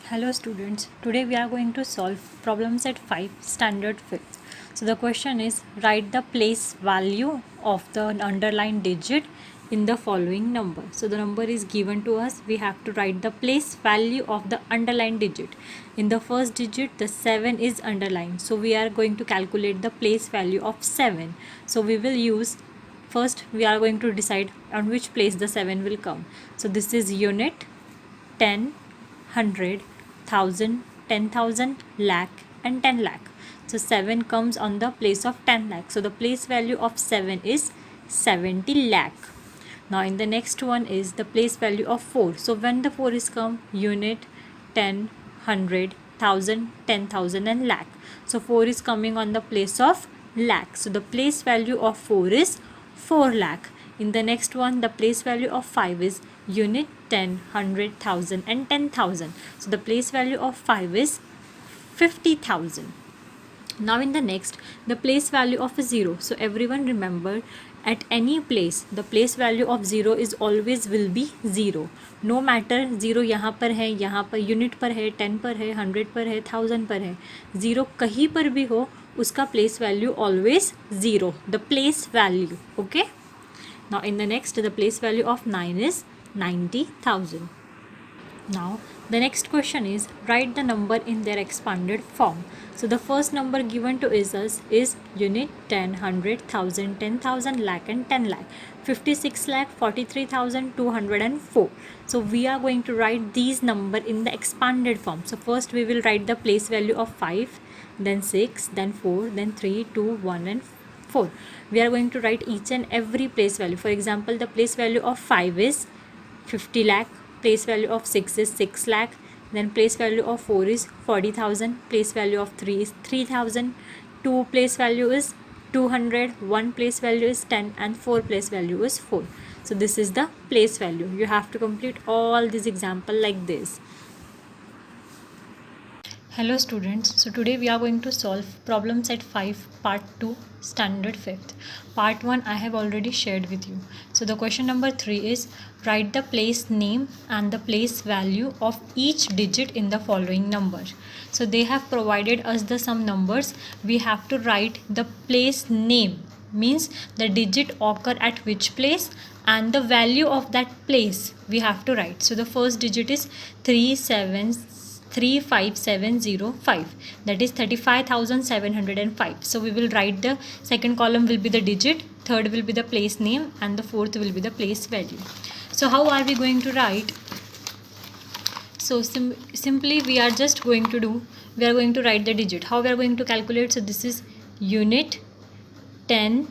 Hello students, today we are going to solve problem set 5 standard 5th. So the question is write the place value of the underlined digit in the following number. So the number is given to us, we have to write the place value of the underlined digit. In the first digit the 7 is underlined, so we are going to calculate the place value of 7. So we will use, first we are going to decide on which place the 7 will come. So this is unit, 10, 100, 1000, 10,000, lakh and 10 lakh. So 7 comes on the place of 10 lakh. So the place value of 7 is 70 lakh. Now in the next one is the place value of 4. So when the 4 is come, unit, 10, 100, 1000, 10,000 and lakh. So 4 is coming on the place of lakh. So the place value of 4 is 4 lakh. In the next one, the place value of 5 is unit, 10, 100, 1000 and 10,000. So the place value of 5 is 50,000. Now in the next, the place value of 0. So everyone remember, at any place the place value of 0 is always will be 0. No matter 0 यहाँ पर है, यहाँ per unit पर है, 10 पर है, 100 पर है, 1000 पर है, 0 कहीं पर भी हो उसका place value always 0. The place value, okay. Now in the next, the place value of 9 is 90,000. Now the next question is write the number in their expanded form. So the first number given to us is unit, 10, 100, 1000, 10,000, lakh and 10 lakh. 56 lakh 43,204. So we are going to write these number in the expanded form. So first we will write the place value of 5, then 6, then 4, then 3, 2, 1 and 4. We are going to write each and every place value. For example, the place value of 5 is 50 lakh, place value of 6 is 6 lakh, then place value of 4 is 40,000, place value of 3 is 3,000, 2 place value is 200, 1 place value is 10 and 4 place value is 4. So this is the place value. You have to complete all this example like this. Hello students, so today we are going to solve problem set 5 part 2 standard 5th. Part 1 I have already shared with you. So the question number 3 is write the place name and the place value of each digit in the following number. So they have provided us the some numbers. We have to write the place name, means the digit occur at which place, and the value of that place we have to write. So the first digit is 35705, that is 35,705. So we will write, the second column will be the digit, third will be the place name and the fourth will be the place value. So how are we going to write? So simply we are just going to do, we are going to write the digit. How we are going to calculate? So this is unit, 10,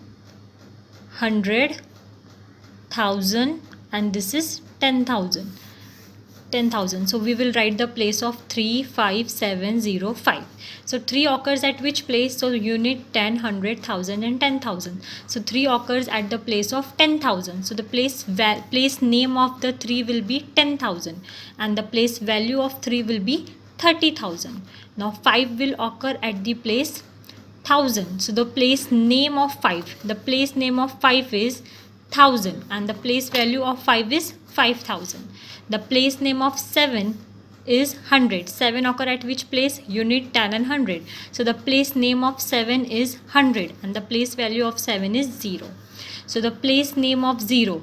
100, 1000 and this is 10,000. So we will write the place of 35705. So 3 occurs at which place? So unit, 10, 100, 1000 and 10,000. So 3 occurs at the place of 10,000. So the place name of the 3 will be 10,000 and the place value of 3 will be 30,000. Now 5 will occur at the place 1000. So the place name of 5, is 1000 and the place value of 5 is 5,000. The place name of 7 is 100. 7 occur at which place? Unit, 10 and 100. So the place name of 7 is 100 and the place value of 7 is 0. So the place name of 0,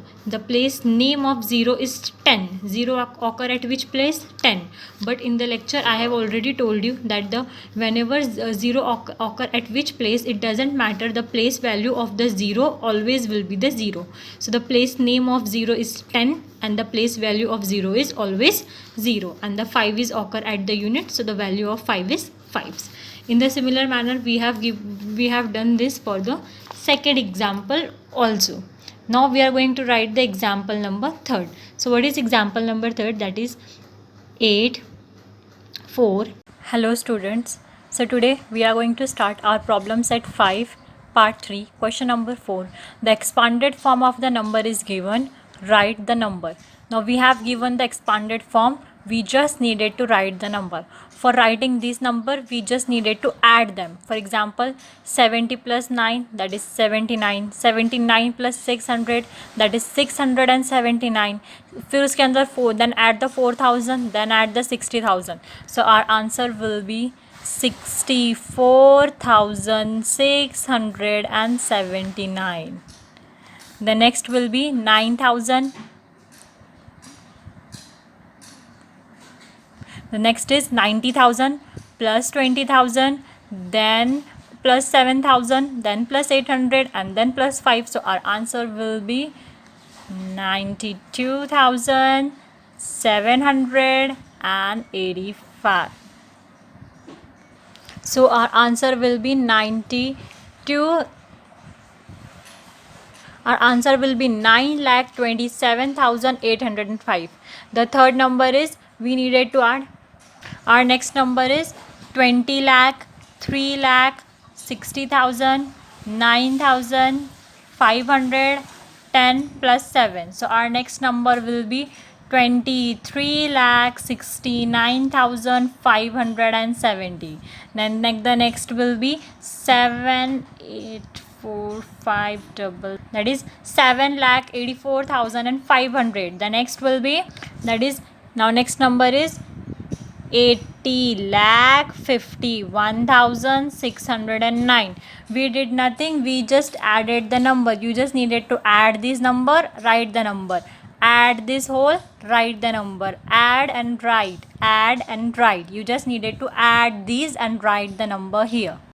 is 10. 0 occur at which place? 10. But in the lecture I have already told you that whenever 0 occur at which place, it doesn't matter, the place value of the 0 always will be the 0. So the place name of 0 is 10 and the place value of 0 is always 0 and the 5 is occur at the unit, so the value of 5 is 5. In the similar manner we have done this for the second example also. Now we are going to write the example number 3rd. So what is example number 3rd? That is 8, 4. Hello students. So today we are going to start our problem set 5 part 3 question number 4. The expanded form of the number is given. Write the number. Now we have given the expanded form we just needed to write the number. For writing this number, we just needed to add them. For example, 70 plus 9, that is 79. 79 plus 600, that is 679. फिर उसके अंदर 4, then add the 4000, then add the 60,000. So our answer will be 64,679. The next will be 9,000. The next is 90,000 plus 20,000, then plus 7,000, then plus 800, and then plus 5. So our answer will be 92,785. So our answer will be 9,27,805. The third number is we needed to add. Our next number is 20 lakh, 3 lakh, 60,000, 9,000, 500, 10 plus 7. So our next number will be 23,69,570. Then the next will be 7,845 double, that is 7,84,500. The next will be, that is, now next number is 80,51,609. We did nothing, we just added the number. You just needed to add this number, write the number. Add this whole, write the number. Add and write, add and write. You just needed to add these and write the number here.